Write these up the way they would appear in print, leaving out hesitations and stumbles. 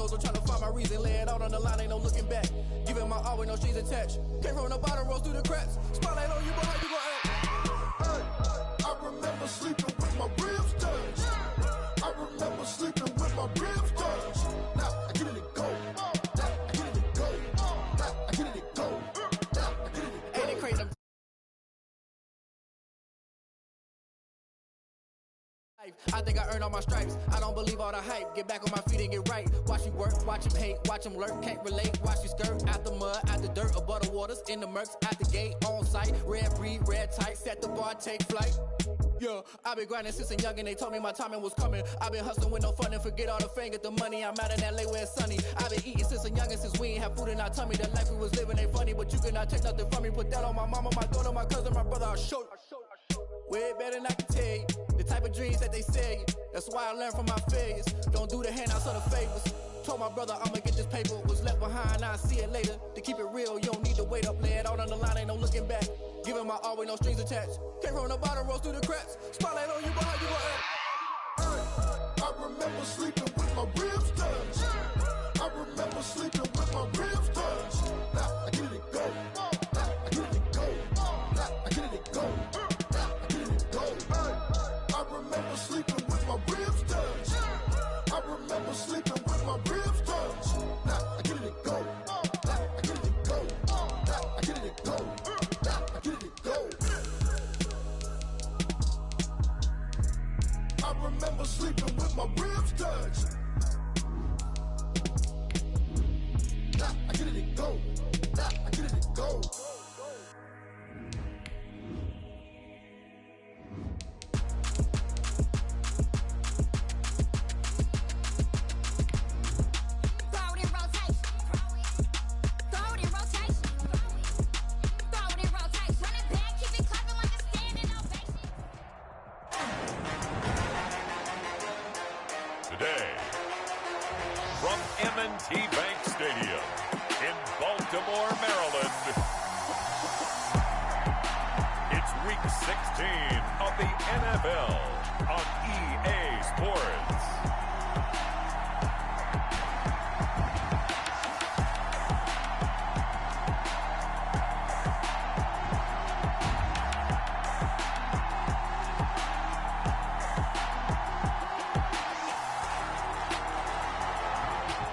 nose, I'm trying to find my reason. Lay it out on the line, ain't no looking back. Giving my all with no strings attached. Came from the bottom, rose through the cracks. Spotlight on you, but how you gon' act? Hey, I remember sleeping with my ribs touched. I remember sleeping with my ribs touched. Now I get it to go. Now I get it to go. Now I get it to go. Now I get it to go. Ain't it crazy? I think I earned all my stripes. I don't believe all the hype. Get back on my feet and get right. Watch you work, watch him hate, watch him lurk. Can't relate, watch you skirt. Out the mud, out the dirt, above the waters, in the murks, at the gate, on site. Red breed, red tight, set the bar, take flight. Yeah, I been grinding since a youngin', they told me my timing was coming. I been hustling with no fun and forget all the fame, get the money. I'm out in LA where it's sunny. I been eating since a youngin', since we ain't have food in our tummy. The life we was living ain't funny, but you cannot take nothing from me. Put that on my mama, my daughter, my cousin, my brother, I'll show you. Way better than I can tell you. The type of dreams that they sell you. That's why I learned from my failures. Don't do the handouts or the favors. Told my brother I'ma get this paper. Was left behind, I'll see it later. To keep it real, you don't need to wait up. Lay it out on the line, ain't no looking back. Giving my all with no strings attached. Came from the bottom, rose through the cracks. Spotlight on you, but how you gon' act? Hey, I remember sleeping with my ribs touched. I remember sleeping with my ribs touched. Now I get it to go. Now I get it to go. Now I get it to go. Now I get it to go. Hey, I remember sleeping with my ribs touched. I remember sleeping with my ribs touched. Now I get it to go. Now I get it to go. Now I get it to go. Now I get it to go. I remember sleeping with my ribs touched. Now I get it to go. Now I get it to go. Today, from M&T Bank Stadium in Baltimore, Maryland, it's Week 16 of the NFL on EA Sports.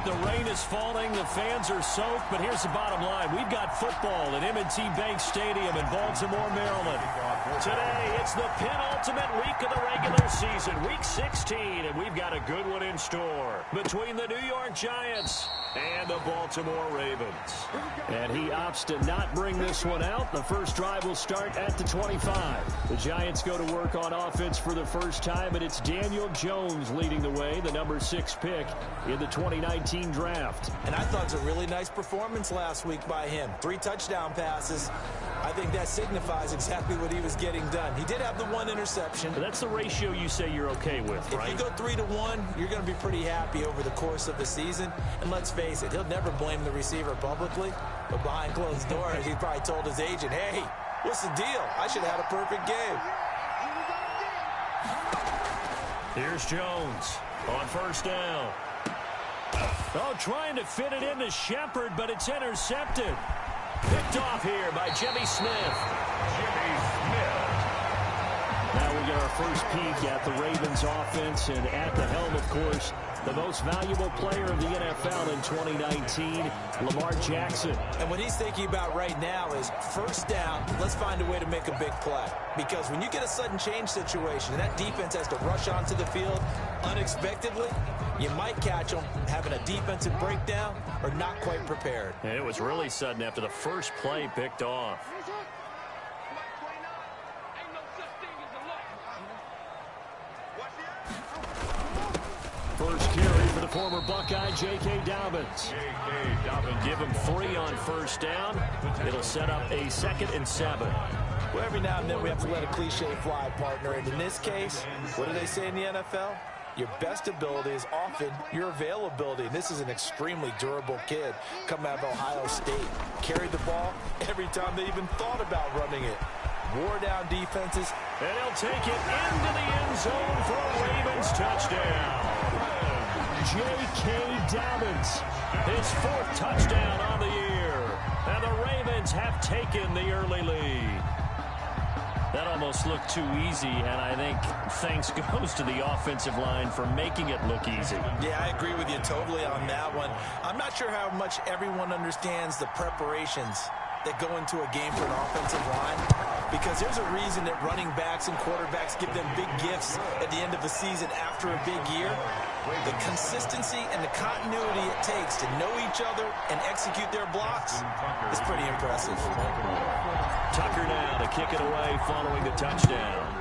The rain is falling, the fans are soaked, but here's the bottom line. We've got football at M&T Bank Stadium in Baltimore, Maryland. Today, it's the penultimate week of the regular season, Week 16, and we've got a good one in store between the New York Giants and the Baltimore Ravens. And he opts to not bring this one out. The first drive will start at the 25. The Giants go to work on offense for the first time, and it's Daniel Jones leading the way, the number 6 pick in the 2019 draft. And I thought it was a really nice performance last week by him. 3 touchdown passes. I think that signifies exactly what he was getting done. He did have the 1 interception. But that's the ratio you say you're okay with, right? If you go 3-to-1, you're going to be pretty happy over the course of the season. And let's face it, he'll never blame the receiver publicly. But behind closed doors, he probably told his agent, hey, what's the deal? I should have had a perfect game. Here's Jones on first down. Oh, trying to fit it into Shepard, but it's intercepted. Picked off here by Jimmy Smith. Now we get our first peek at the Ravens offense, and at the helm, of course, the most valuable player of the NFL in 2019, Lamar Jackson. And what he's thinking about right now is first down, let's find a way to make a big play. Because when you get a sudden change situation and that defense has to rush onto the field unexpectedly, you might catch them having a defensive breakdown or not quite prepared. And it was really sudden after the first play picked off. First carry for the former Buckeye, J.K. Dobbins. Give him 3 on first down. It'll set up a 2nd and 7. Well, every now and then we have to let a cliche fly, partner. And in this case, what do they say in the NFL? Your best ability is often your availability. And this is an extremely durable kid coming out of Ohio State. Carried the ball every time they even thought about running it. Wore down defenses. And he'll take it into the end zone for a Ravens touchdown. J.K. Dobbins, his 4th touchdown on the year. And the Ravens have taken the early lead. That almost looked too easy, and I think thanks goes to the offensive line for making it look easy. Yeah, I agree with you totally on that one. I'm not sure how much everyone understands the preparations that go into a game for an offensive line, because there's a reason that running backs and quarterbacks give them big gifts at the end of a season after a big year. The consistency and the continuity it takes to know each other and execute their blocks is pretty impressive. Tucker now to kick it away following the touchdown.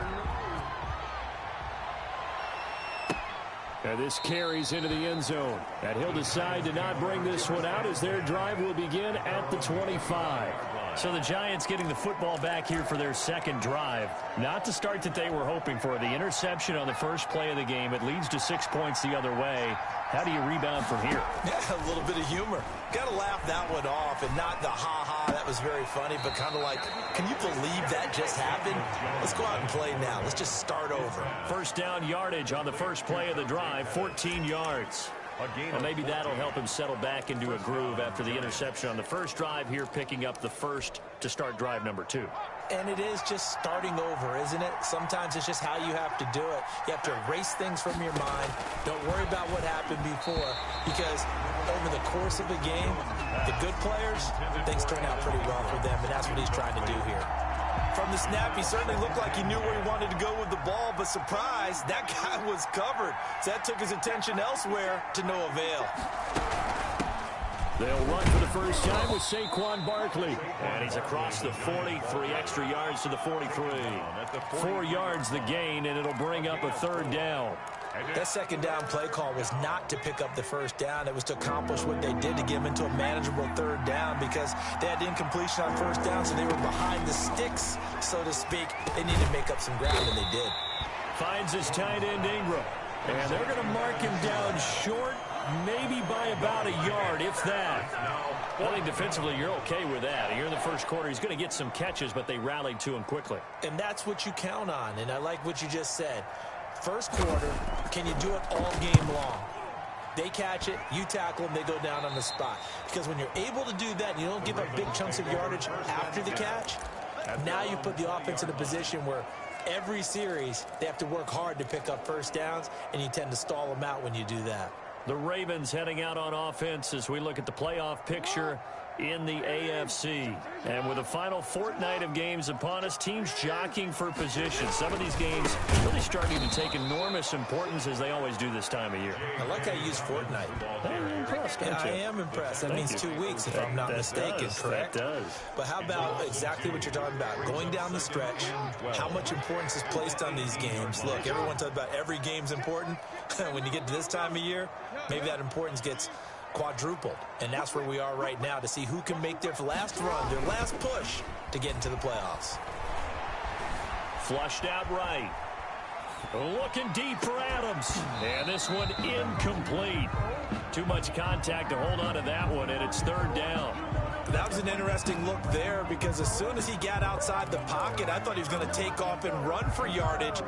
And this carries into the end zone. And he'll decide to not bring this one out as their drive will begin at the 25. So the Giants getting the football back here for their second drive. Not the start that they were hoping for. The interception on the first play of the game. It leads to 6 points the other way. How do you rebound from here? Yeah, a little bit of humor. Got to laugh that one off, and not the ha-ha, that was very funny, but kind of like, can you believe that just happened? Let's go out and play now. Let's just start over. First down yardage on the first play of the drive, 14 yards. And maybe that'll help him settle back into a groove after the interception on the first drive here, picking up the first to start drive number 2. And it is just starting over, isn't it? Sometimes it's just how you have to do it. You have to erase things from your mind. Don't worry about what happened before, because over the course of a game, the good players, things turn out pretty well for them, and that's what he's trying to do here. From the snap, he certainly looked like he knew where he wanted to go with the ball, but surprise, that guy was covered. So that took his attention elsewhere to no avail. They'll run for the first time with Saquon Barkley. And he's across the 40, 3 extra yards to the 43. 4 yards the gain, and it'll bring up a third down. That second down play call was not to pick up the first down. It was to accomplish what they did, to get them into a manageable third down, because they had incompletion on first down, so they were behind the sticks, so to speak. They needed to make up some ground, and they did. Finds his tight end Ingram. And they're going to mark him down short, maybe by about a yard, if that. I think defensively you're okay with that. Here in the first quarter, he's going to get some catches, but they rallied to him quickly. And that's what you count on, and I like what you just said. First quarter, can you do it all game long? They catch it, you tackle them, they go down on the spot. Because when you're able to do that and you don't give up big chunks of yardage after the catch, now you put the offense in a position where every series they have to work hard to pick up first downs, and you tend to stall them out when you do that. The Ravens heading out on offense as we look at the playoff picture in the AFC. And with the final fortnight of games upon us, teams jockeying for position. Some of these games really starting to take enormous importance, as they always do this time of year. I like how you use fortnight. You're impressed, Yeah, aren't you? I am impressed. That means 2 weeks, if I'm not mistaken, correct? That does. But how about exactly what you're talking about? Going down the stretch, how much importance is placed on these games? Look, everyone talks about every game's important. When you get to this time of year, maybe that importance gets quadrupled. And that's where we are right now, to see who can make their last run, their last push to get into the playoffs. Flushed out right. Looking deep for Adams. And this one incomplete. Too much contact to hold on to that one, and it's third down. That was an interesting look there, because as soon as he got outside the pocket, I thought he was going to take off and run for yardage.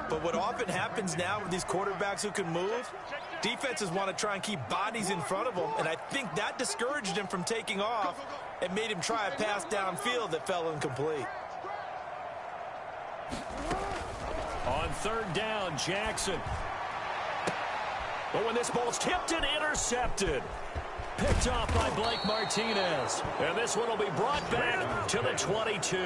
But what often happens now with these quarterbacks who can move, defenses want to try and keep bodies in front of them, and I think that discouraged him from taking off and made him try a pass downfield that fell incomplete. On third down, Jackson. But when this ball's tipped and intercepted. Picked off by Blake Martinez. And this one will be brought back to the 22.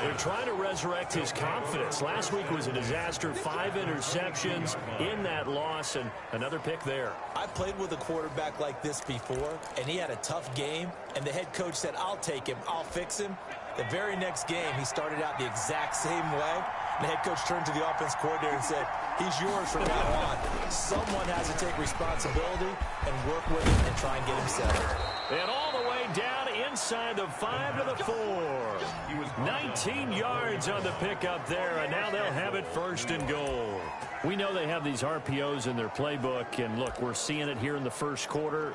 They're trying to resurrect his confidence. Last week was a disaster. 5 interceptions in that loss, and another pick there. I played with a quarterback like this before, and he had a tough game, and the head coach said, I'll take him, I'll fix him. The very next game, he started out the exact same way. The head coach turned to the offense coordinator and said, he's yours from now on. Someone has to take responsibility and work with him and try and get him settled. And all the way down inside the 5 to the 4. 19 yards on the pickup there, and now they'll have it first and goal. We know they have these RPOs in their playbook, and look, we're seeing it here in the first quarter.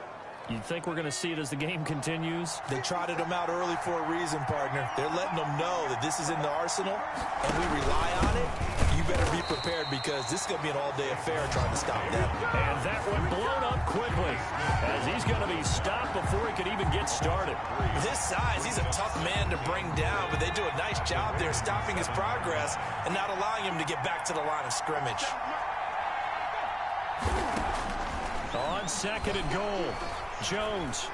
You think we're going to see it as the game continues? They trotted him out early for a reason, partner. They're letting them know that this is in the arsenal, and we rely on it. You better be prepared because this is going to be an all-day affair trying to stop them. And that one blown up quickly as he's going to be stopped before he could even get started. With his size, he's a tough man to bring down, but they do a nice job there stopping his progress and not allowing him to get back to the line of scrimmage. On second and goal, Jones.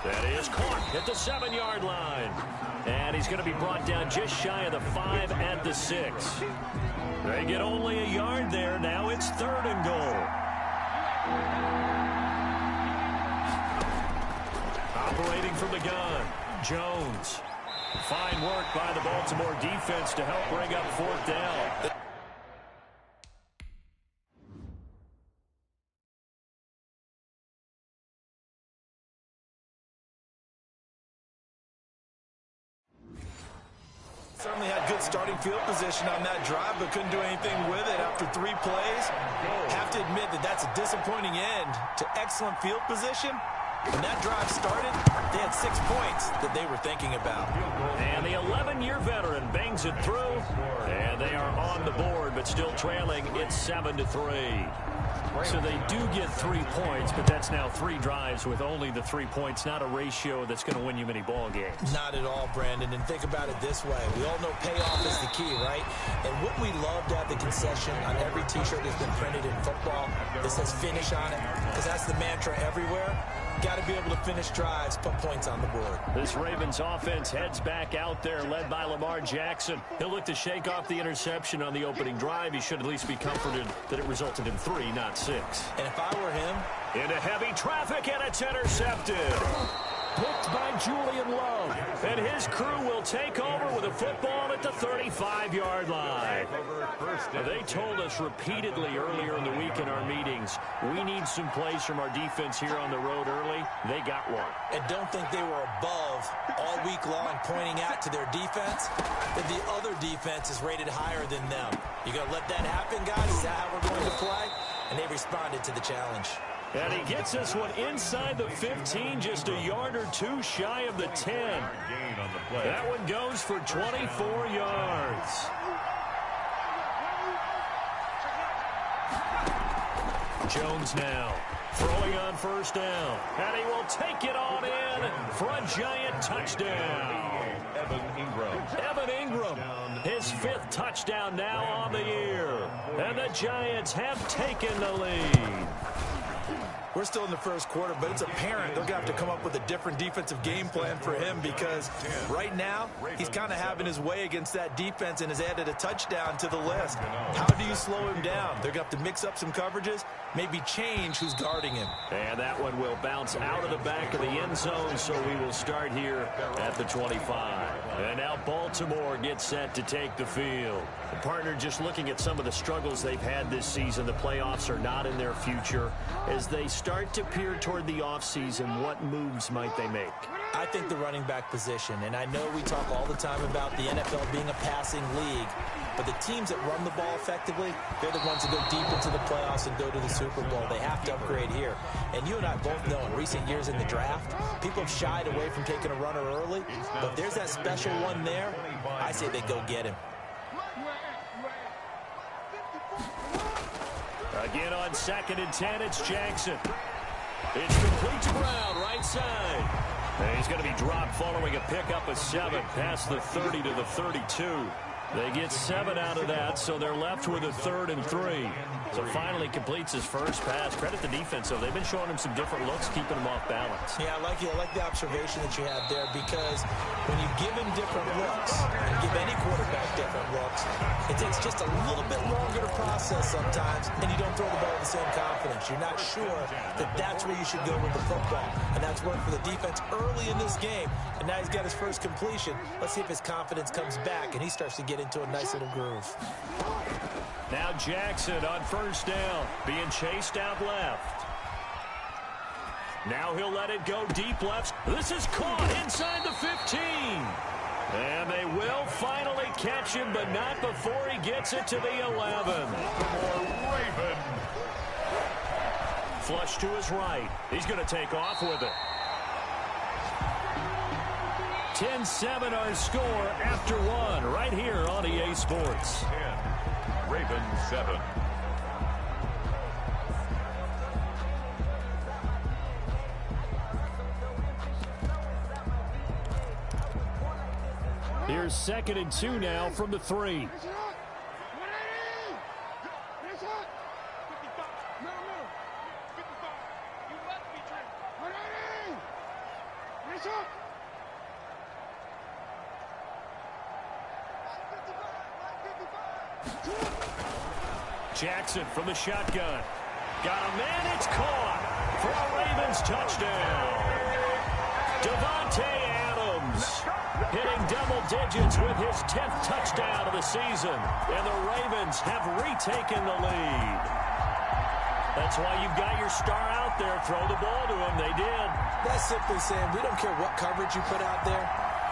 That is caught at the 7-yard line. And he's going to be brought down just shy of the 5 at the 6. They get only a yard there. Now it's 3rd and goal. Operating from the gun, Jones. Fine work by the Baltimore defense to help bring up 4th down. Certainly had good starting field position on that drive, but couldn't do anything with it after 3 plays. Have to admit that that's a disappointing end to excellent field position. When that drive started, they had 6 points that they were thinking about. And the 11-year veteran bangs it through, and they are on the board, but still trailing. It's 7-3. So they do get 3 points, but that's now 3 drives with only the 3 points, not a ratio that's going to win you many ball games. Not at all, Brandon. And think about it this way. We all know payoff is the key, right? And wouldn't we love to have the concession on every T-shirt that's been printed in football that says finish on it? Because that's the mantra everywhere. Got to be able to finish drives, put points on the board. This Ravens offense heads back out there, led by Lamar Jackson. He'll look to shake off the interception on the opening drive. He should at least be comforted that it resulted in 3, not 6. And if I were him... Into heavy traffic, and it's intercepted. Picked by Julian Love. And his crew will take over with a football at the 35-yard line. They told us repeatedly earlier in the week in our meetings, we need some plays from our defense here on the road early. They got one. And don't think they were above all week long pointing out to their defense that the other defense is rated higher than them. You going to let that happen, guys? Is that how we're going to play? And they responded to the challenge. And he gets this one inside the 15, just a yard or 2 shy of the 10. That one goes for 24 yards. Jones now throwing on 1st down. And he will take it on in for a giant touchdown. Evan Ingram, his 5th touchdown now on the year. And the Giants have taken the lead. We're still in the first quarter, but it's apparent they're going to have to come up with a different defensive game plan for him because right now he's kind of having his way against that defense and has added a touchdown to the list. How do you slow him down? They're going to have to mix up some coverages, maybe change who's guarding him. And that one will bounce out of the back of the end zone, so we will start here at the 25. And now Baltimore gets set to take the field. The partner, just looking at some of the struggles they've had this season, the playoffs are not in their future. As they start to peer toward the offseason, what moves might they make? I think the running back position, and I know we talk all the time about the NFL being a passing league, but the teams that run the ball effectively, they're the ones that go deep into the playoffs and go to the Super Bowl. They have to upgrade here. And you and I both know in recent years in the draft, people have shied away from taking a runner early, but if there's that special one there, I say they go get him. Again on 2nd and 10, it's Jackson. It's complete to Brown, right side. And he's going to be dropped following a pickup of 7 past the 30 to the 32. They get 7 out of that, so they're left with a 3rd and 3. So finally completes his first pass. Credit the defense, though. They've been showing him some different looks, keeping him off balance. Yeah, I like the observation that you had there because when you give him different looks and give any quarterback different looks, it takes just a little bit longer to process sometimes, and you don't throw the ball with the same confidence. You're not sure that that's where you should go with the football, and that's worked for the defense early in this game, and now he's got his first completion. Let's see if his confidence comes back, and he starts to get into a nice little groove. Now Jackson on 1st down, being chased out left. Now he'll let it go deep left. This is caught inside the 15. And they will finally catch him, but not before he gets it to the 11. Flush to his right. He's going to take off with it. 10-7 our score after one right here on EA Sports. 10, Ravens 7. Here's 2nd and 2 now from the 3. Jackson from the shotgun. Got a man, it's caught for a Ravens touchdown. Devontae Adams hitting double digits with his 10th touchdown of the season. And the Ravens have retaken the lead. That's why you've got your star out there. Throw the ball to him. They did. That's simply saying we don't care what coverage you put out there.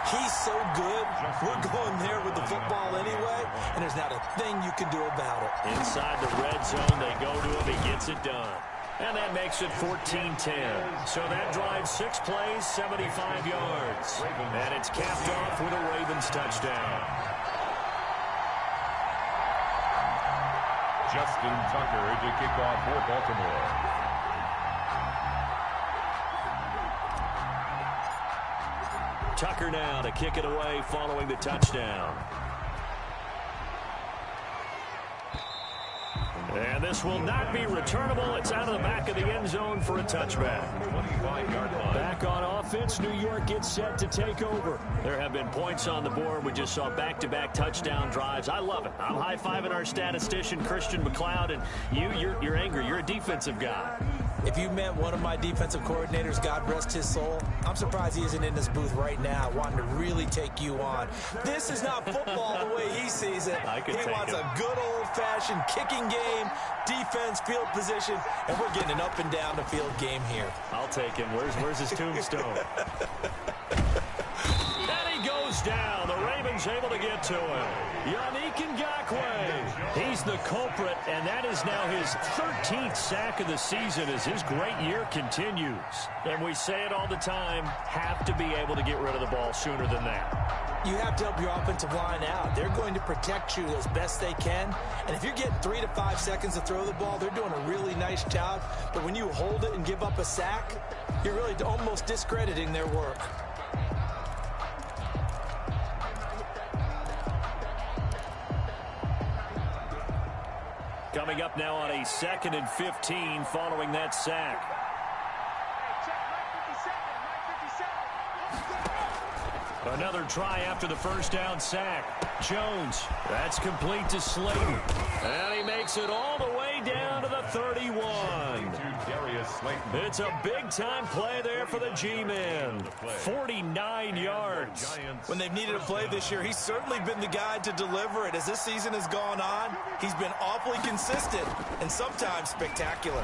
He's so good, we're going there with the football anyway, and there's not a thing you can do about it. Inside the red zone, they go to him. He gets it done. And that makes it 14-10. So that drives 6 plays, 75 yards. And it's capped off with a Ravens touchdown. Justin Tucker to kick off for Baltimore. Tucker now to kick it away following the touchdown. And this will not be returnable. It's out of the back of the end zone for a touchback. 25-yard line. Back on offense, New York gets set to take over. There have been points on the board. We just saw back-to-back touchdown drives. I love it. I'm high-fiving our statistician, Christian McLeod, and you're angry. You're a defensive guy. If you met one of my defensive coordinators, God rest his soul, I'm surprised he isn't in this booth right now wanting to really take you on. This is not football the way he sees it. He wants a good old-fashioned kicking game, defense, field position, and we're getting an up and down the field game here. I'll take him. Where's his tombstone? And he goes down. The Ravens able to get to him. Yannick Ngakoue. He's the culprit, and that is now his 13th sack of the season as his great year continues. And we say it all the time, have to be able to get rid of the ball sooner than that. You have to help your offensive line out. They're going to protect you as best they can. And if you're getting 3 to 5 seconds to throw the ball, they're doing a really nice job. But when you hold it and give up a sack, you're really almost discrediting their work. Coming up now on a 2nd and 15 following that sack. Another try after the first down sack. Jones, that's complete to Slayton. And he makes it all the way down to the 31. It's a big-time play there for the G-men. 49 yards. When they've needed a play this year, he's certainly been the guy to deliver it. As this season has gone on, he's been awfully consistent and sometimes spectacular.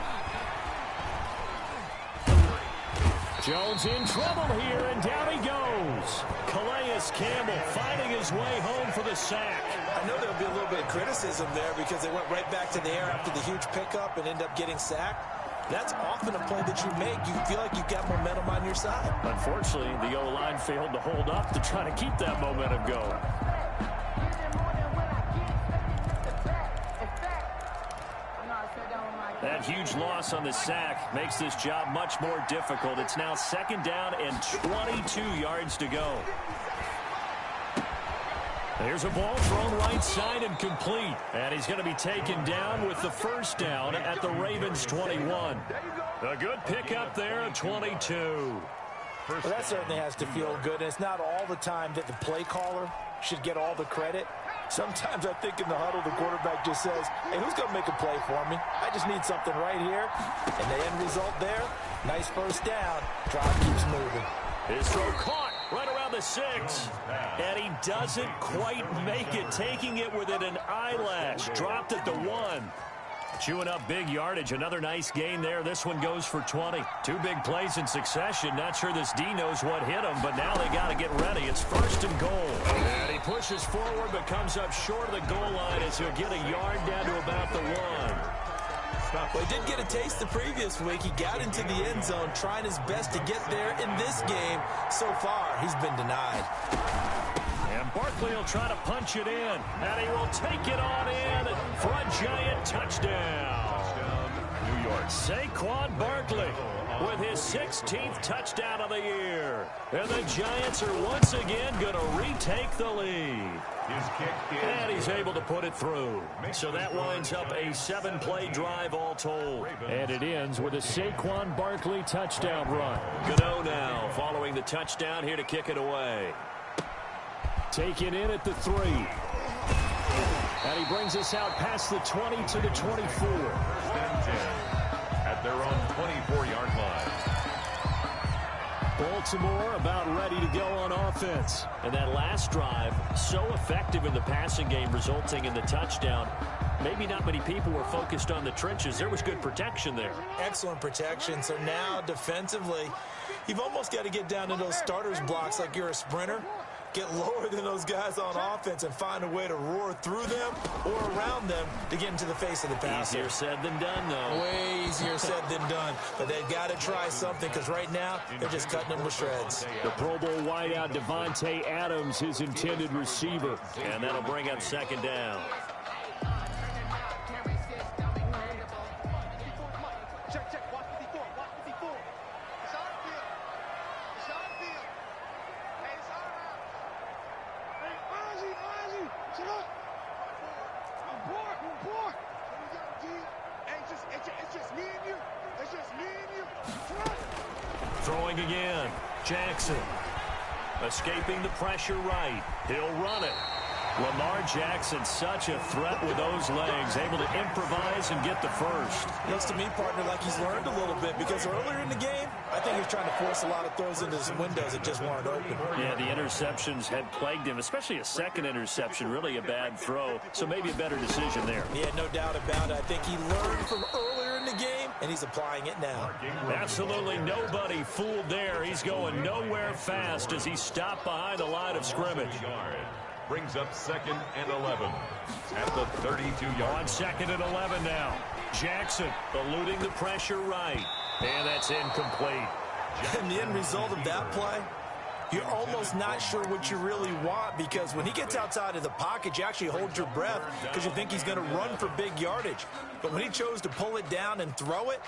Jones in trouble here, and down he goes. Calais Campbell finding his way home for the sack. I know there'll be a little bit of criticism there because they went right back to the air after the huge pickup and end up getting sacked. That's often a play that you make. You feel like you've got momentum on your side. Unfortunately, the O-line failed to hold up to try to keep that momentum going. That huge loss on the sack makes this job much more difficult. It's now 2nd down and 22 yards to go. There's a ball thrown right side and complete. And he's going to be taken down with the first down at the Ravens 21. A good pickup there at 22. Well, that certainly has to feel good. And it's not all the time that the play caller should get all the credit. Sometimes I think in the huddle, the quarterback just says, hey, who's going to make a play for me? I just need something right here. And the end result there, nice first down. Drive keeps moving. His throw caught right around the 6. And he doesn't quite make it, taking it within an eyelash. Dropped at the 1. Chewing up big yardage. Another nice gain there. This one goes for 20. 2 big plays in succession. Not sure this D knows what hit him, but now they got to get ready. It's 1st and goal. And he pushes forward but comes up short of the goal line as he'll get a yard down to about the 1. stop. Well, he did get a taste the previous week. He got into the end zone trying his best to get there in this game. So far, he's been denied. And Barkley will try to punch it in. And he will take it on in for a giant touchdown. New York. Saquon Barkley with his 16th touchdown of the year. And the Giants are once again going to retake the lead. His kick is And he's able to put it through. So that winds up a 7-play drive all told. And it ends with a Saquon Barkley touchdown run. Gano now following the touchdown, here to kick it away. Taken in at the 3. And he brings us out past the 20 to the 24. First and 10 at their own 24-yard line. Baltimore about ready to go on offense. And that last drive, so effective in the passing game, resulting in the touchdown. Maybe not many people were focused on the trenches. There was good protection there. Excellent protection. So now, defensively, you've almost got to get down to those starters blocks like you're a sprinter. Get lower than those guys on offense and find a way to roar through them or around them to get into the face of the passer. Easier said than done, though. Way easier said than done. But they've got to try something because right now they're just cutting them to shreds. The Pro Bowl wideout Devontae Adams, his intended receiver. And that'll bring up second down. Throwing again. Jackson. Escaping the pressure right. He'll run it. Lamar Jackson, such a threat with those legs, able to improvise and get the first. Looks to me, partner, like he's learned a little bit because earlier in the game, I think he was trying to force a lot of throws into some windows that just weren't open. Yeah, the interceptions had plagued him, especially a second interception, really a bad throw. So maybe a better decision there. Yeah, no doubt about it. I think he learned from earlier in the game, and he's applying it now. Absolutely nobody fooled there. He's going nowhere fast as he stopped behind the line of scrimmage. Brings up second and 11 at the 32-yard. On second and 11 now. Jackson eluding the pressure right. And that's incomplete. And the end result of that play, you're almost not sure what you really want because when he gets outside of the pocket, you actually hold your breath because you think he's going to run for big yardage. But when he chose to pull it down and throw it,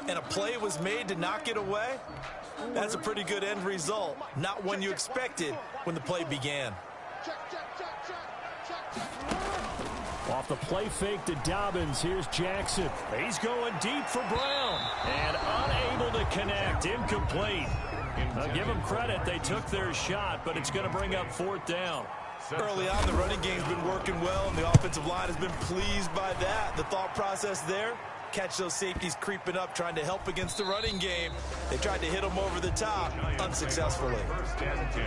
and a play was made to knock it away, that's a pretty good end result. Not one you expected when the play began. Off the play fake to Dobbins, here's Jackson. He's going deep for Brown. And unable to connect, incomplete. I'll give them credit, they took their shot, but it's going to bring up fourth down. Early on, the running game's been working well, and the offensive line has been pleased by that. The thought process there, catch those safeties creeping up, trying to help against the running game. They tried to hit them over the top, unsuccessfully. First and 10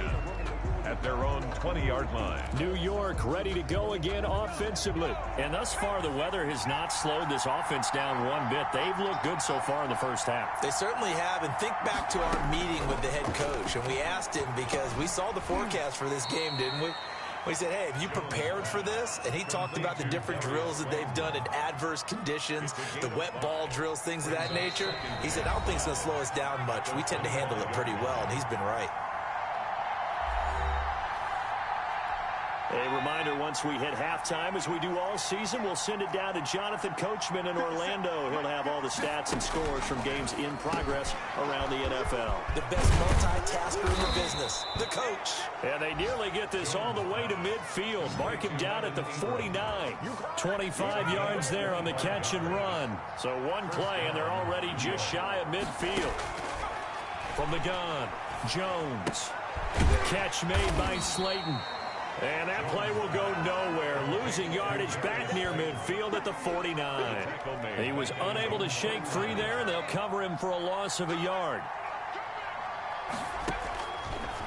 at their own 20-yard line. New York ready to go again offensively. And thus far, the weather has not slowed this offense down one bit. They've looked good so far in the first half. They certainly have, and think back to our meeting with the head coach, and we asked him because we saw the forecast for this game, didn't we? We said, hey, have you prepared for this? And he talked about the different drills that they've done in adverse conditions, the wet ball drills, things of that nature. He said, I don't think it's going to slow us down much. We tend to handle it pretty well, and he's been right. A reminder, once we hit halftime, as we do all season, we'll send it down to Jonathan Coachman in Orlando. He'll have all the stats and scores from games in progress around the NFL. The best multitasker in the business, the coach. And they nearly get this all the way to midfield. Mark him down at the 49. 25 yards there on the catch and run. So one play, and they're already just shy of midfield. From the gun, Jones. Catch made by Slayton. And that play will go nowhere. Losing yardage back near midfield at the 49. He was unable to shake free there, and they'll cover him for a loss of a yard.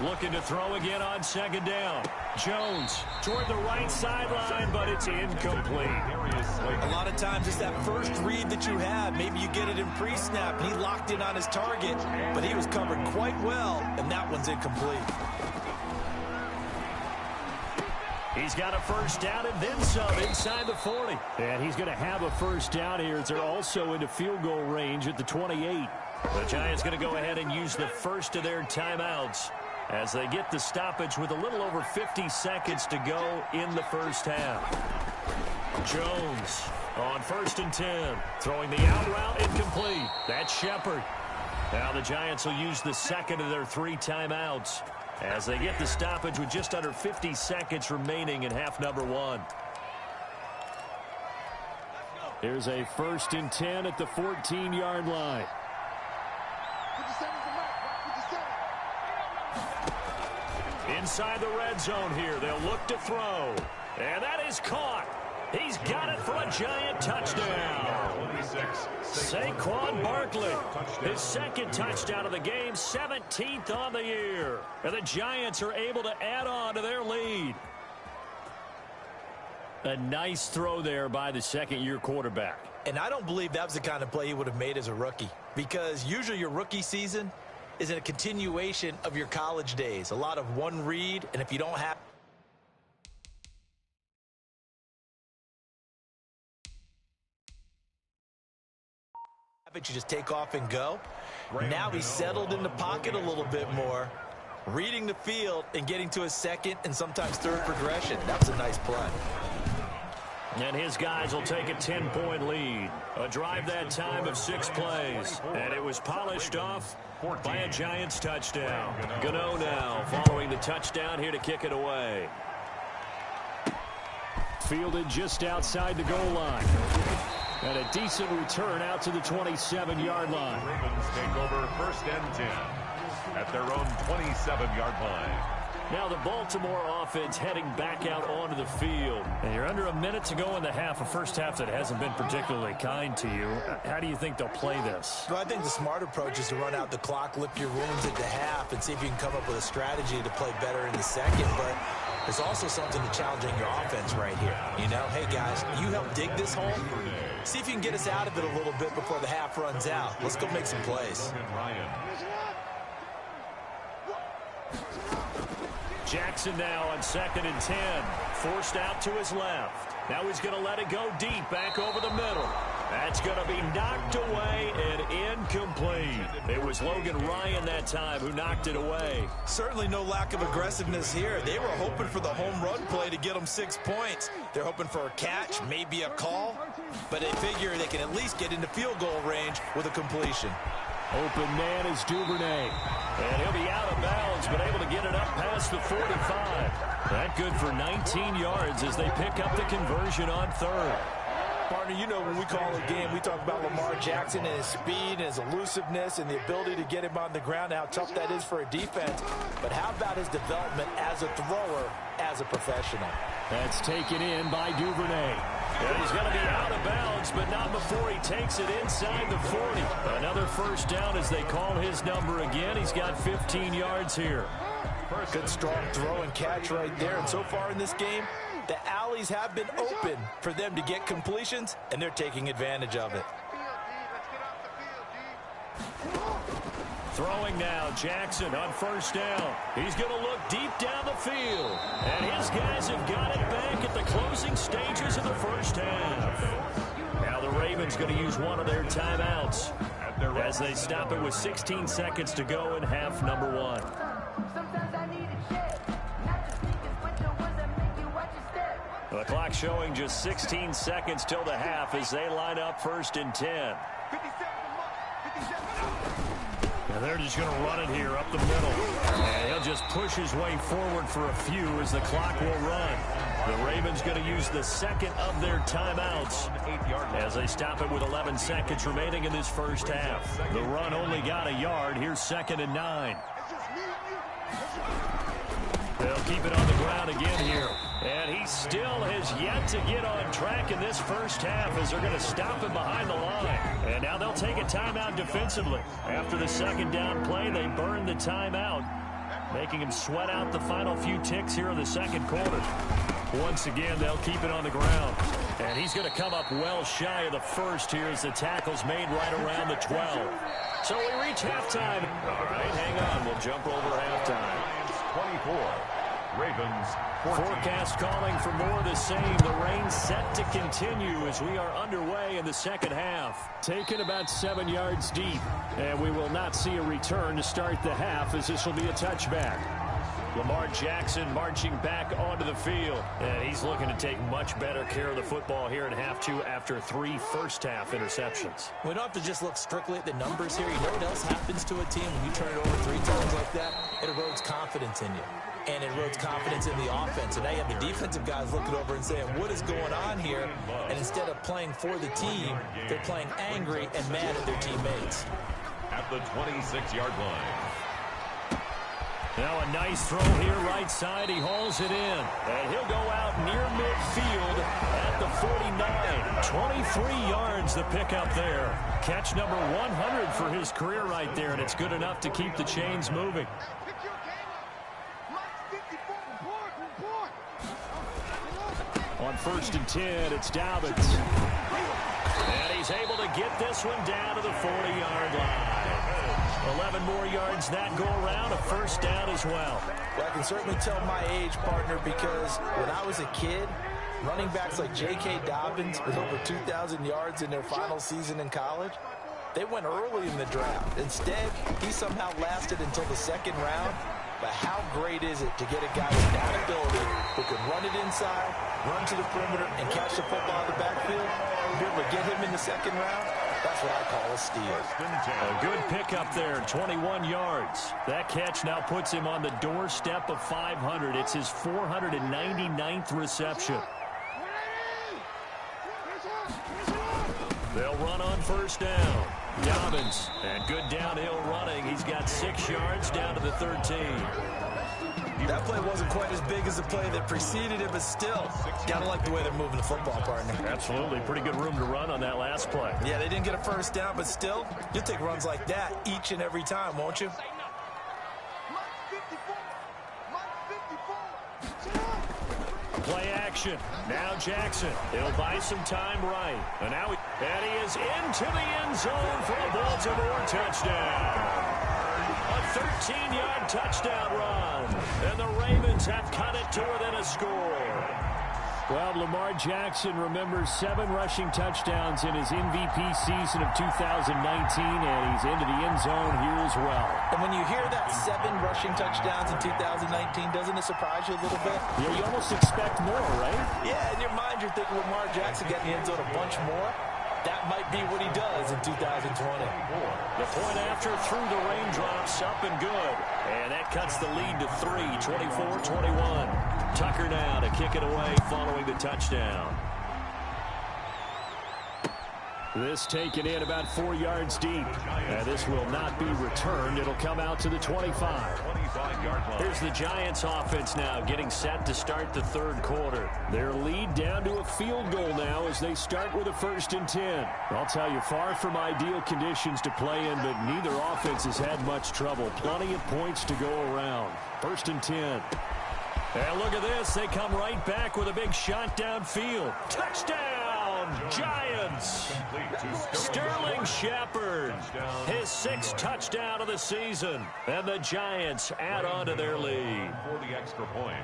Looking to throw again on second down. Jones toward the right sideline, but it's incomplete. A lot of times it's that first read that you have. Maybe you get it in pre-snap, and he locked in on his target, but he was covered quite well, and that one's incomplete. He's got a first down and then some inside the 40. And he's going to have a first down here as they're also into field goal range at the 28. The Giants going to go ahead and use the first of their timeouts as they get the stoppage with a little over 50 seconds to go in the first half. Jones on 1st and 10. Throwing the out route incomplete. That's Shepard. Now the Giants will use the second of their 3 timeouts as they get the stoppage with just under 50 seconds remaining in half number 1. Here's a 1st and 10 at the 14-yard line. Inside the red zone here. They'll look to throw. And that is caught. He's got it for a Giant touchdown. Saquon Barkley, his 2nd touchdown of the game, 17th on the year. And the Giants are able to add on to their lead. A nice throw there by the 2nd-year quarterback. And I don't believe that was the kind of play he would have made as a rookie, because usually your rookie season is a continuation of your college days. A lot of one read, and if you don't have it, you just take off and go. Now he's settled in the pocket a little bit more, reading the field and getting to his 2nd and sometimes 3rd progression. That was a nice play. And his guys will take a 10-point lead. A drive that time of 6 plays. And it was polished off by a Giants touchdown. Gano now following the touchdown here to kick it away. Fielded just outside the goal line. And a decent return out to the 27-yard line. Ravens take over 1st and 10 at their own 27-yard line. Now the Baltimore offense heading back out onto the field. And you're under a minute to go in the half, a first half that hasn't been particularly kind to you. How do you think they'll play this? Well, I think the smart approach is to run out the clock, lick your wounds at the half, and see if you can come up with a strategy to play better in the 2nd. But there's also something to challenging your offense right here. You know, hey, guys, you help dig this hole. See if you can get us out of it a little bit before the half runs out. Let's go make some plays. Jackson now on 2nd and 10. Forced out to his left. Now he's going to let it go deep back over the middle. That's going to be knocked away and incomplete. It was Logan Ryan that time who knocked it away. Certainly no lack of aggressiveness here. They were hoping for the home run play to get them 6 points. They're hoping for a catch, maybe a call, but they figure they can at least get into field goal range with a completion. Open man is Duvernay. And he'll be out of bounds, but able to get it up past the 45. That good for 19 yards as they pick up the conversion on 3rd. Partner, you know when we call a game, we talk about Lamar Jackson and his speed and his elusiveness and the ability to get him on the ground, how tough that is for a defense. But how about his development as a thrower, as a professional? That's taken in by Duvernay. And he's going to be out of bounds, but not before he takes it inside the 40. Another first down as they call his number again. He's got 15 yards here. Good strong throw and catch right there. And so far in this game, the alleys have been open for them to get completions, and they're taking advantage of it. Throwing now, Jackson on 1st down. He's going to look deep down the field. And his guys have got it back at the closing stages of the first half. Now the Ravens going to use one of their timeouts as they stop it with 16 seconds to go in half number 1. The clock showing just 16 seconds till the half as they line up 1st and 10. And they're just going to run it here up the middle. And he'll just push his way forward for a few as the clock will run. The Ravens going to use the 2nd of their timeouts as they stop it with 11 seconds remaining in this first half. The run only got a yard. Here's 2nd and 9. They'll keep it on the ground again here. And he still has yet to get on track in this first half as they're going to stop him behind the line. And now they'll take a timeout defensively. After the 2nd down play, they burn the timeout, making him sweat out the final few ticks here in the 2nd quarter. Once again, they'll keep it on the ground. And he's going to come up well shy of the first here as the tackle's made right around the 12. So we reach halftime. All right, hang on. We'll jump over halftime. 24. Ravens 14. Forecast calling for more of the same. The rain set to continue as we are underway in the second half. Taken about 7 yards deep. And we will not see a return to start the half as this will be a touchback. Lamar Jackson marching back onto the field. And he's looking to take much better care of the football here in half two after 3 first-half interceptions. We don't have to just look strictly at the numbers here. You know what else happens to a team when you turn it over 3 times like that? It erodes confidence in you. And it erodes confidence in the offense. And now you have the defensive guys looking over and saying, what is going on here? And instead of playing for the team, they're playing angry and mad at their teammates. At the 26-yard line. Now a nice throw here right side. He hauls it in. And he'll go out near midfield at the 49. 23 yards the pickup there. Catch number 100 for his career right there. And it's good enough to keep the chains moving. On 1st and 10, it's Dobbins. And he's able to get this one down to the 40-yard line. 11 more yards that go around, a first down as well. Well, I can certainly tell my age, partner, because when I was a kid, running backs like J.K. Dobbins with over 2,000 yards in their final season in college, they went early in the draft. Instead, he somehow lasted until the 2nd round. But how great is it to get a guy with that ability who can run it inside, run to the perimeter, and catch the football in the backfield? Be able to get him in the 2nd round? That's what I call a steal. A good pickup there, 21 yards. That catch now puts him on the doorstep of 500. It's his 499th reception. They'll run on 1st down. Dobbins, and good downhill running. He's got 6 yards down to the 13. That play wasn't quite as big as the play that preceded it, but still, gotta like the way they're moving the football, partner. Absolutely. Pretty good room to run on that last play. Yeah, they didn't get a 1st down, but still, you'll take runs like that each and every time, won't you? Play action. Now Jackson. He'll buy some time right. And now he is into the end zone for a Baltimore touchdown. A 13-yard touchdown run. And the Ravens have cut it to within a score. Well, Lamar Jackson remembers 7 rushing touchdowns in his MVP season of 2019, and he's into the end zone here as well. And when you hear that 7 rushing touchdowns in 2019, doesn't it surprise you a little bit? Yeah, you almost expect more, right? Yeah, in your mind you're thinking Lamar Jackson getting the end zone a bunch more. That might be what he does in 2020. The point after through the raindrops, up and good. And that cuts the lead to 3, 24-21. Tucker now to kick it away following the touchdown. This taken in about 4 yards deep. And this will not be returned. It'll come out to the 25. Here's the Giants offense now getting set to start the 3rd quarter. Their lead down to a field goal now as they start with a 1st and 10. I'll tell you, far from ideal conditions to play in, but neither offense has had much trouble. Plenty of points to go around. 1st and 10. And look at this. They come right back with a big shot downfield. Touchdown, Giants. Sterling Shepard, his 6th touchdown of the season. And the Giants add on to their lead. For the extra point.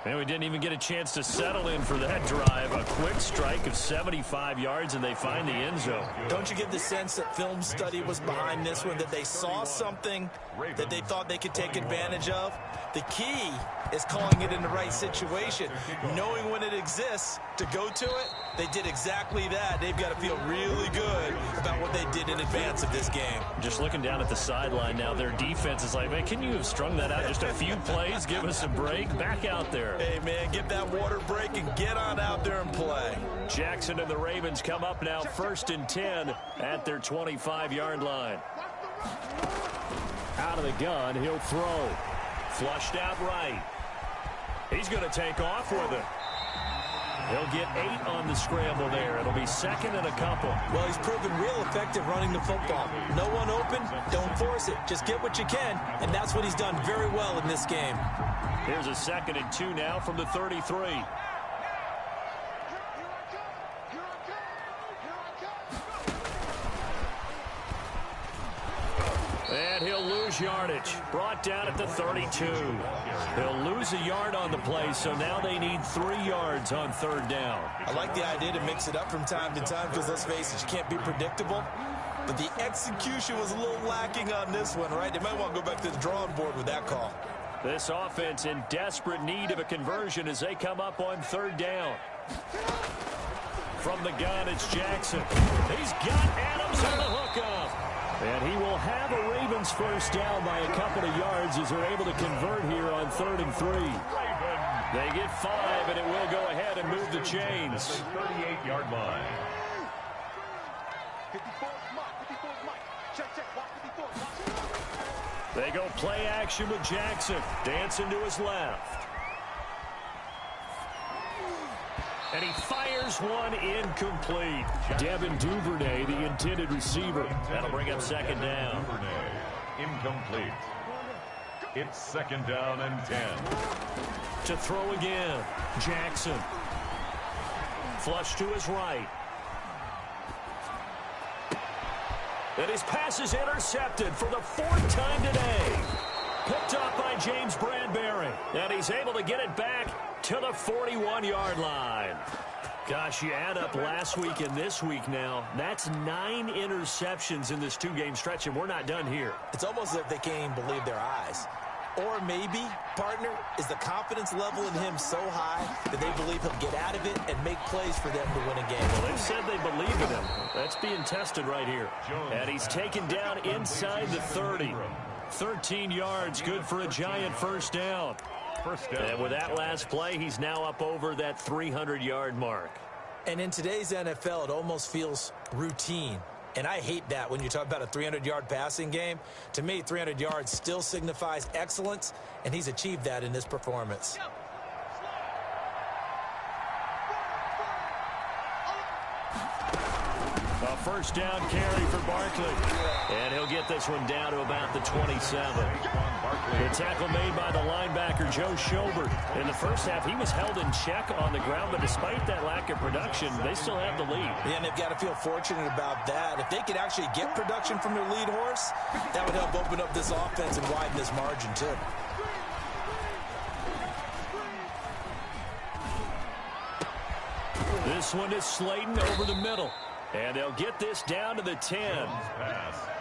And we didn't even get a chance to settle in for that drive. A quick strike of 75 yards, and they find the end zone. Don't you get the sense that film study was behind this one, that they saw something that they thought they could take advantage of? The key is calling it in the right situation, knowing when it exists to go to it. They did exactly that. They've got to feel really good about what they did in advance of this game. Just looking down at the sideline now, their defense is like, man, can you have strung that out just a few plays? Give us a break. Back out there. Hey, man, give that water break and get on out there and play. Jackson and the Ravens come up now 1st and 10 at their 25-yard line. Out of the gun, he'll throw. Flushed out right. He's going to take off with it. He'll get 8 on the scramble there. It'll be 2nd and a couple. Well, he's proven real effective running the football. No one open, don't force it. Just get what you can, and that's what he's done very well in this game. Here's a 2nd and 2 now from the 33. And he'll lose average yardage, brought down at the 32. He'll lose a yard on the play, so now they need 3 yards on 3rd down. I like the idea to mix it up from time to time because, let's face it, you can't be predictable. But the execution was a little lacking on this one, right? They might want to go back to the drawing board with that call. This offense in desperate need of a conversion as they come up on 3rd down. From the gun, it's Jackson. He's got Adams on the hookup. And he will have a Ravens first down by a couple of yards as they're able to convert here on 3rd and 3. They get 5, and it will go ahead and move the chains. 38-yard line. They go play action with Jackson. Dancing to his left. And he fires one incomplete. Devin Duvernay, the intended receiver. That'll bring up 2nd down. Incomplete. It's 2nd down and 10. To throw again. Jackson. Flush to his right. And his pass is intercepted for the 4th time today. Picked off by James Bradbury. And he's able to get it back to the 41-yard line. Gosh, you add up last week and this week now. That's 9 interceptions in this 2-game stretch, and we're not done here. It's almost as if they can't even believe their eyes. Or maybe, partner, is the confidence level in him so high that they believe he'll get out of it and make plays for them to win a game. Well, they've said they believe in him. That's being tested right here. And he's taken down inside the 30. 13 yards, good for a Giant first down. And with that last play, he's now up over that 300-yard mark. And in today's NFL, it almost feels routine. And I hate that when you talk about a 300-yard passing game. To me, 300 yards still signifies excellence, and he's achieved that in this performance. A first down carry for Barkley. And he'll get this one down to about the 27. The tackle made by the linebacker, Joe Schobert. In the first half, he was held in check on the ground, but despite that lack of production, they still have the lead. Yeah, and they've got to feel fortunate about that. If they could actually get production from their lead horse, that would help open up this offense and widen this margin, too. This one is Slayton over the middle. And they'll get this down to the 10.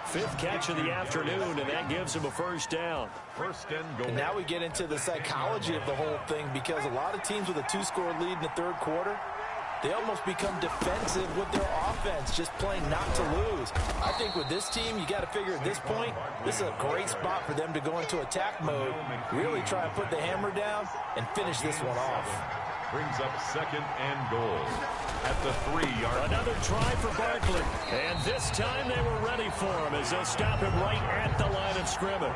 5th catch of the afternoon, and that gives him a first down. First and goal. And now we get into the psychology of the whole thing, because a lot of teams with a 2-score lead in the 3rd quarter, they almost become defensive with their offense, just playing not to lose. I think with this team, you got to figure at this point, this is a great spot for them to go into attack mode, really try and put the hammer down and finish this one off. Brings up 2nd and goal at the 3-yard. Another try for Barkley. And this time they were ready for him as they'll stop him right at the line of scrimmage.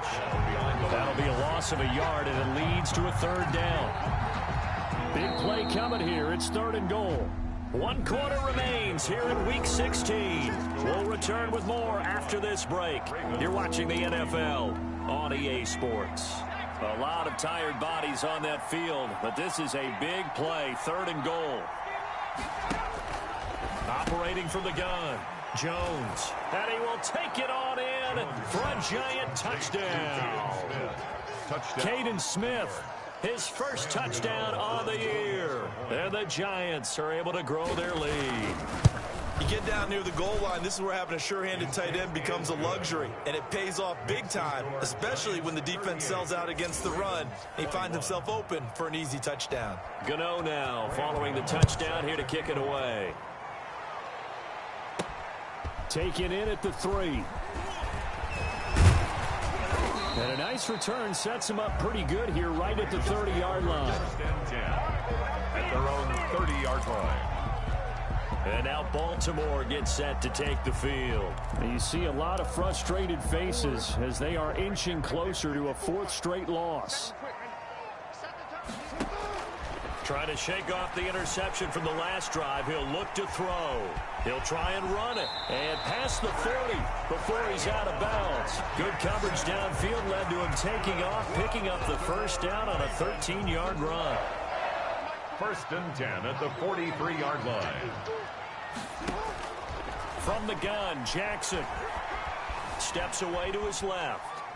That'll be a loss of a yard, and it leads to a 3rd down. Big play coming here. It's 3rd and goal. 1 quarter remains here in Week 16. We'll return with more after this break. You're watching the NFL on EA Sports. A lot of tired bodies on that field, but this is a big play, 3rd and goal. Operating from the gun, Jones. And he will take it on in for a Giant touchdown. Caden Smith, his first touchdown on the year. And the Giants are able to grow their lead. You get down near the goal line, this is where having a sure-handed tight end becomes a luxury, and it pays off big time, especially when the defense sells out against the run. He finds himself open for an easy touchdown. Gano now following the touchdown here to kick it away. Taken in at the 3. And a nice return sets him up pretty good here right at the 30-yard line. First and 10 at their own 30-yard line. And now Baltimore gets set to take the field. You see a lot of frustrated faces as they are inching closer to a 4th straight loss. Trying to shake off the interception from the last drive. He'll look to throw. He'll try and run it. And past the 40 before he's out of bounds. Good coverage downfield led to him taking off, picking up the first down on a 13-yard run. First and 10 at the 43-yard line. From the gun, Jackson steps away to his left.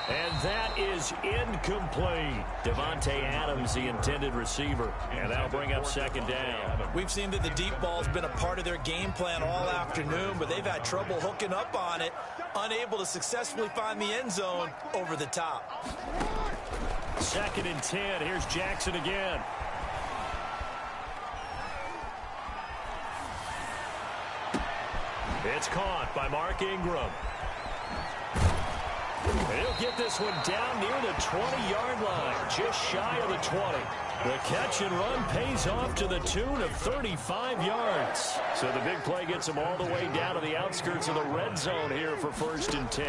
And that is incomplete. Devontae Adams, the intended receiver. And that'll bring up second down. We've seen that the deep ball's been a part of their game plan all afternoon, but they've had trouble hooking up on it, unable to successfully find the end zone over the top. 2nd and 10. Here's Jackson again. It's caught by Mark Ingram. And he'll get this one down near the 20-yard line, just shy of the 20. The catch and run pays off to the tune of 35 yards. So the big play gets him all the way down to the outskirts of the red zone here for 1st and 10.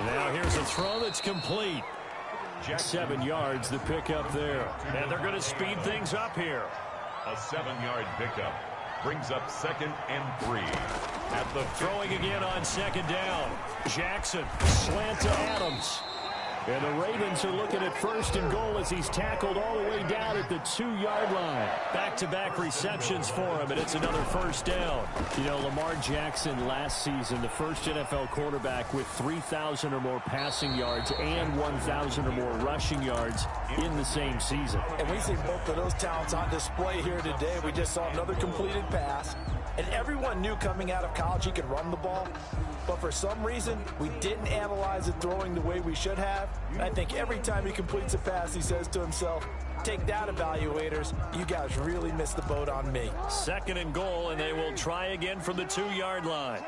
Now here's a throw that's complete. 7 yards the pickup there. And they're going to speed things up here. A 7-yard pickup brings up 2nd and 3. At the throwing again on 2nd down. Jackson slant to Adams. And the Ravens are looking at 1st and goal as he's tackled all the way down at the 2-yard line. Back-to-back receptions for him, and it's another 1st down. You know, Lamar Jackson last season, the first NFL quarterback with 3,000 or more passing yards and 1,000 or more rushing yards in the same season. And we see both of those talents on display here today. We just saw another completed pass. And everyone knew coming out of college he could run the ball. But for some reason, we didn't analyze it throwing the way we should have. And I think every time he completes a pass, he says to himself, take that, evaluators. You guys really missed the boat on me. 2nd and goal, and they will try again from the 2-yard line.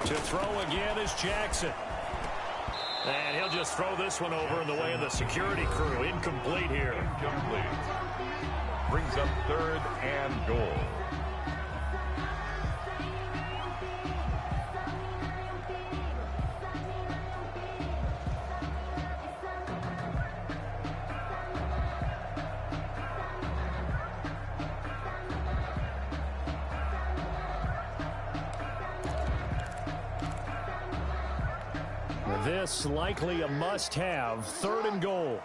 To throw again is Jackson. And he'll just throw this one over in the way of the security crew. Incomplete here. Incomplete. Brings up 3rd and goal. This likely a must-have. 3rd and goal.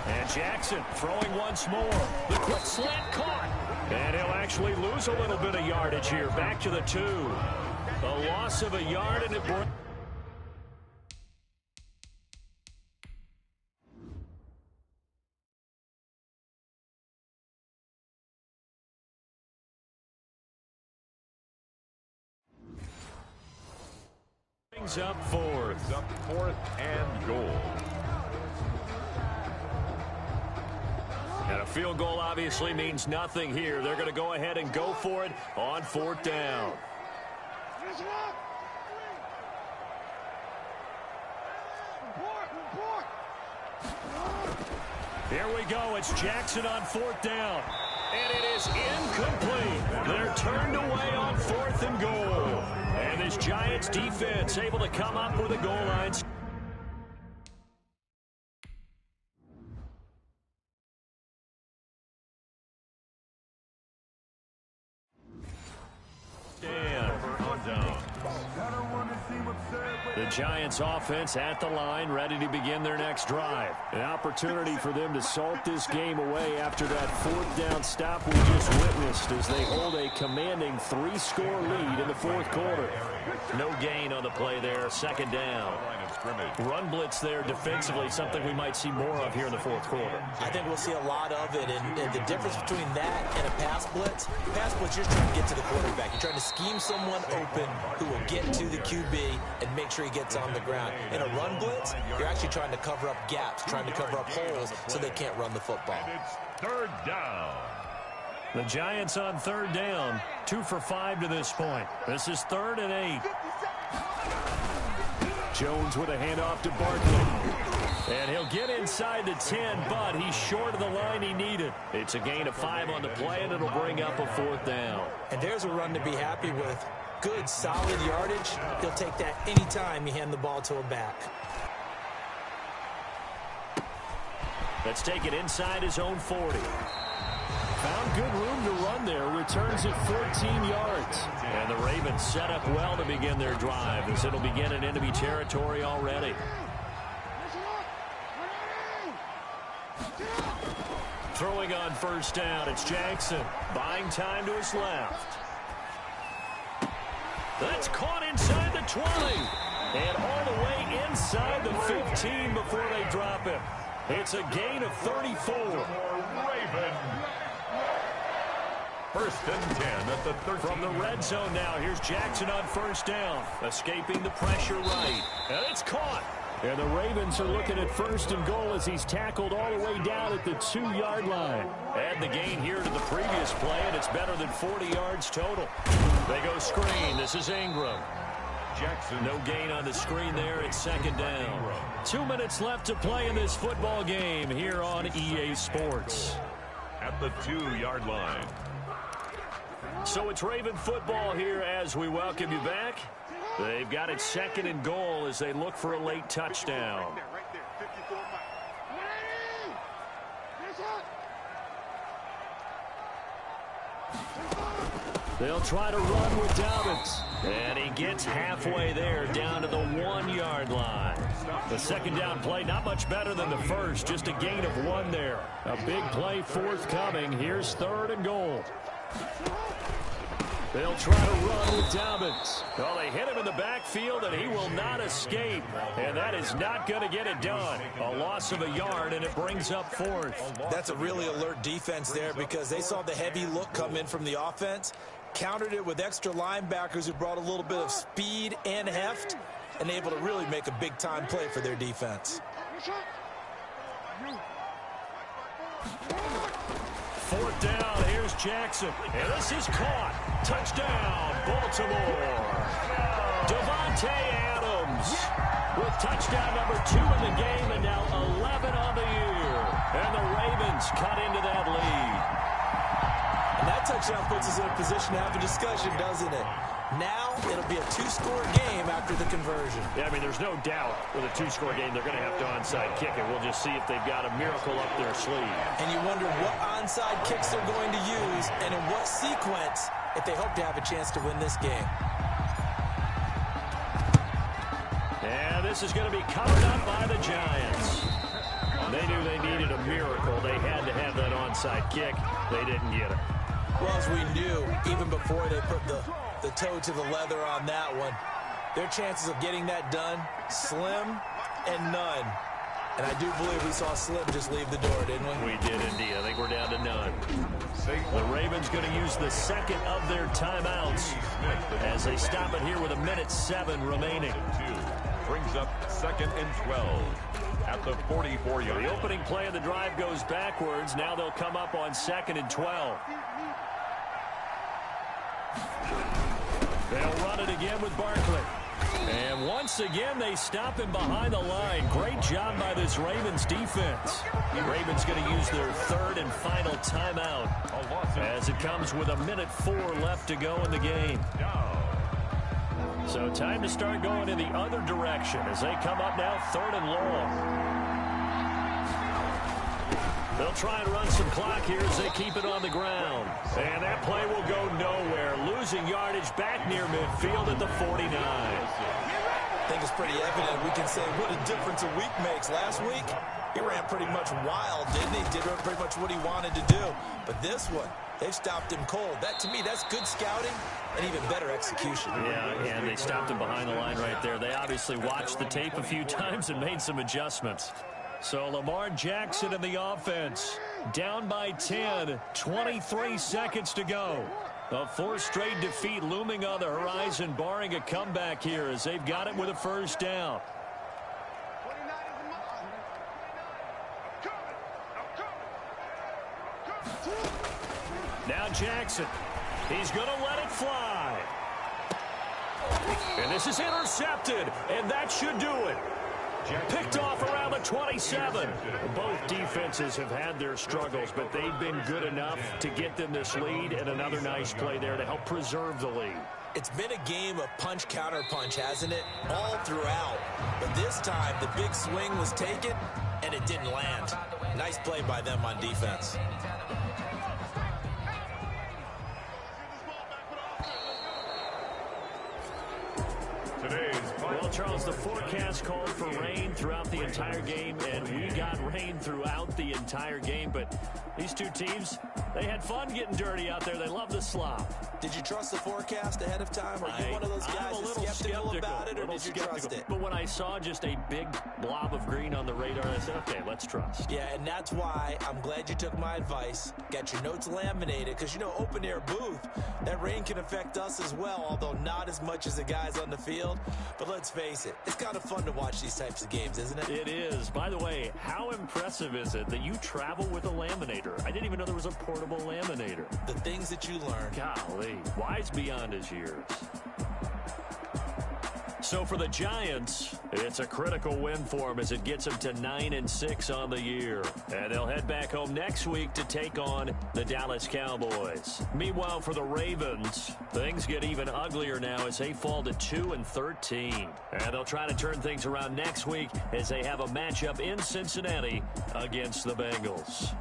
And Jackson throwing once more. The quick slant caught. And he'll actually lose a little bit of yardage here. Back to the 2. A loss of a yard, and it brings up 4th and goal. And a field goal obviously means nothing here. They're going to go ahead and go for it on 4th down. Here we go. It's Jackson on 4th down. And it is incomplete. They're turned away on 4th and goal. And this Giants defense able to come up with a goal line. The Giants offense at the line, ready to begin their next drive. An opportunity for them to salt this game away after that 4th down stop we just witnessed as they hold a commanding 3-score lead in the 4th quarter. No gain on the play there, 2nd down. Run blitz there defensively, something we might see more of here in the 4th quarter. I think we'll see a lot of it, and the difference between that and a pass blitz, you're trying to get to the quarterback. You're trying to scheme someone open who will get to the QB and make sure he gets on the ground. In a run blitz, you're actually trying to cover up gaps, trying to cover up holes so they can't run the football. And it's 3rd down. The Giants on 3rd down, 2 for 5 to this point. This is 3rd and 8. Jones with a handoff to Barkley. And he'll get inside the 10, but he's short of the line he needed. It's a gain of 5 on the play, and it'll bring up a 4th down. And there's a run to be happy with. Good, solid yardage. He'll take that anytime you hand the ball to him back. Let's take it inside his own 40. Found good room to run there. Returns at 14 yards. And the Ravens set up well to begin their drive as it'll begin in enemy territory already. Throwing on first down, it's Jackson. Buying time to his left. That's caught inside the 20. And all the way inside the 15 before they drop him. It's a gain of 34. Raven. First and 10 at the 13. From the red zone now, here's Jackson on first down. Escaping the pressure right. And it's caught. And the Ravens are looking at first and goal as he's tackled all the way down at the 2-yard line. Add the gain here to the previous play, and it's better than 40 yards total. They go screen. This is Ingram. Jackson. No gain on the screen there. It's second down. 2 minutes left to play in this football game here on EA Sports. At the 2-yard line. So it's Raven football here as we welcome you back. They've got it second and goal as they look for a late touchdown. They'll try to run with Dobbins. And he gets halfway there down to the 1-yard line. The second down play not much better than the first. Just a gain of 1 there. A big play forthcoming. Here's third and goal. They'll try to run with Dobbins. Well, they hit him in the backfield, and he will not escape. And that is not going to get it done. A loss of a yard, and it brings up fourth. That's a really alert defense there because they saw the heavy look come in from the offense, countered it with extra linebackers who brought a little bit of speed and heft, and able to really make a big-time play for their defense. Fourth down, here's Jackson. And this is caught. Touchdown, Baltimore. Devontae Adams with touchdown number 2 in the game and now 11 on the year. And the Ravens cut into that lead. And that touchdown puts us in a position to have a discussion, doesn't it? Now it'll be a 2-score game after the conversion. Yeah, I mean, there's no doubt with a 2-score game they're going to have to onside kick it. We'll just see if they've got a miracle up their sleeve. And you wonder what onside kicks they're going to use and in what sequence if they hope to have a chance to win this game. And this is going to be covered up by the Giants. They knew they needed a miracle. They had to have that onside kick. They didn't get it. Well, as we knew, even before they put the toe to the leather on that one, their chances of getting that done, slim and none. And I do believe we saw Slim just leave the door, didn't we? We did indeed. I think we're down to none. The Ravens going to use the second of their timeouts as they stop it here with 1:07 remaining. Brings up second and 12 at the 44-yard. The opening play of the drive goes backwards. Now they'll come up on second and 12. They'll run it again with Barkley. And once again, they stop him behind the line. Great job by this Ravens defense. The Ravens going to use their third and final timeout as it comes with 1:04 left to go in the game. So time to start going in the other direction as they come up now third and long. They'll try and run some clock here as they keep it on the ground. And that play will go nowhere. Losing yardage back near midfield at the 49. I think it's pretty evident. We can say what a difference a week makes. Last week, he ran pretty much wild, didn't he? Did pretty much what he wanted to do. But this one, they've stopped him cold. That, to me, that's good scouting and even better execution. Yeah, and they stopped him behind the line right there. They obviously watched the tape a few times and made some adjustments. So Lamar Jackson in the offense, down by 10, 23 seconds to go. A fourth straight defeat looming on the horizon, barring a comeback here as they've got it with a first down. Now Jackson, he's going to let it fly. And this is intercepted, and that should do it. Picked off around the 27. Both defenses have had their struggles, but they've been good enough to get them this lead, and another nice play there to help preserve the lead. It's been a game of punch-counter-punch, hasn't it? All throughout. But this time, the big swing was taken, and it didn't land. Nice play by them on defense. today's final. Well, Charles, the forecast called for rain throughout the entire game, and we got rain throughout the entire game. But these two teams, they had fun getting dirty out there. They love the slop. Did you trust the forecast ahead of time? Are you one of those guys that's skeptical about it, or did you trust it? But when I saw just a big blob of green on the radar, I said, okay, let's trust. Yeah, and that's why I'm glad you took my advice. Got your notes laminated, because, you know, open-air booth, that rain can affect us as well, although not as much as the guys on the field. But let's face it, it's kind of fun to watch these types of games, isn't it? It is. By the way, how impressive is it that you travel with a laminator? I didn't even know there was a portable laminator. The things that you learn. Golly, wise beyond his years. So for the Giants, it's a critical win for them as it gets them to 9-6 on the year. And they'll head back home next week to take on the Dallas Cowboys. Meanwhile, for the Ravens, things get even uglier now as they fall to 2-13. And they'll try to turn things around next week as they have a matchup in Cincinnati against the Bengals.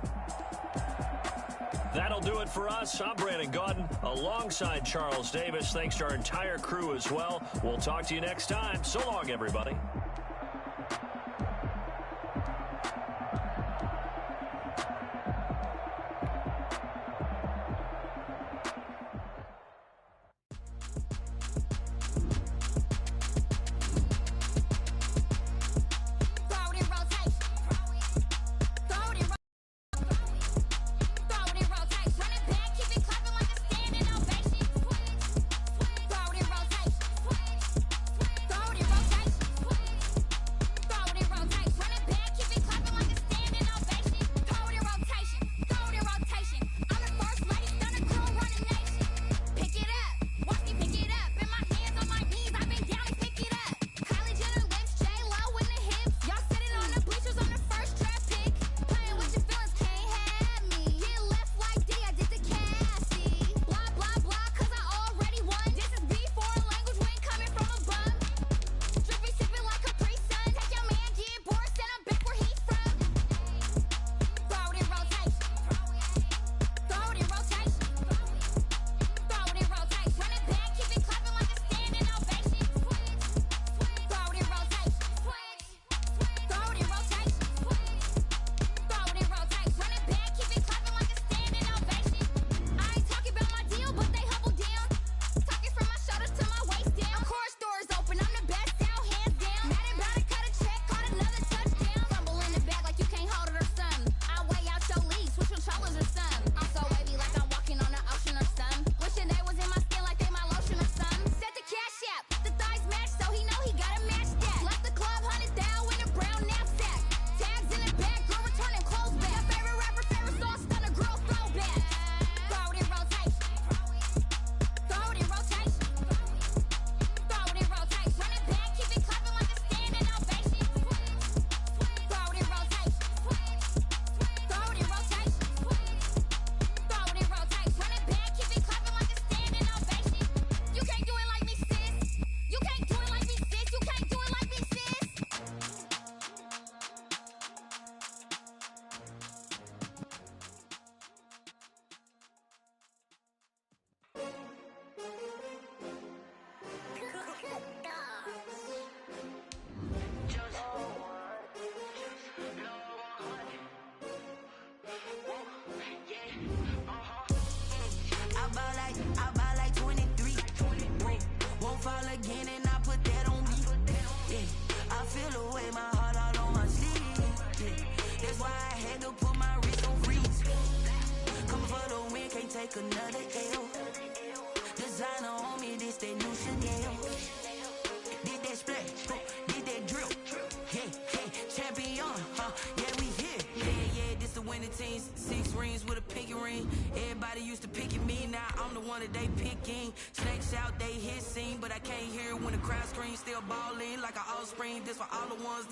That'll do it for us. I'm Brandon Gaudin alongside Charles Davis. Thanks to our entire crew as well. We'll talk to you next time. So long, everybody. Another L. Designer on me, this that new Chanel. Did that splash, did that drill. Yeah, champion, yeah, we here. Yeah, this the winning teams. 6 rings with a pinky ring. Everybody used to picking me, now I'm the one that they picking. Snakes out, they hissing, but I can't hear when the crowd screams. Still balling like an offspring. This for all the ones that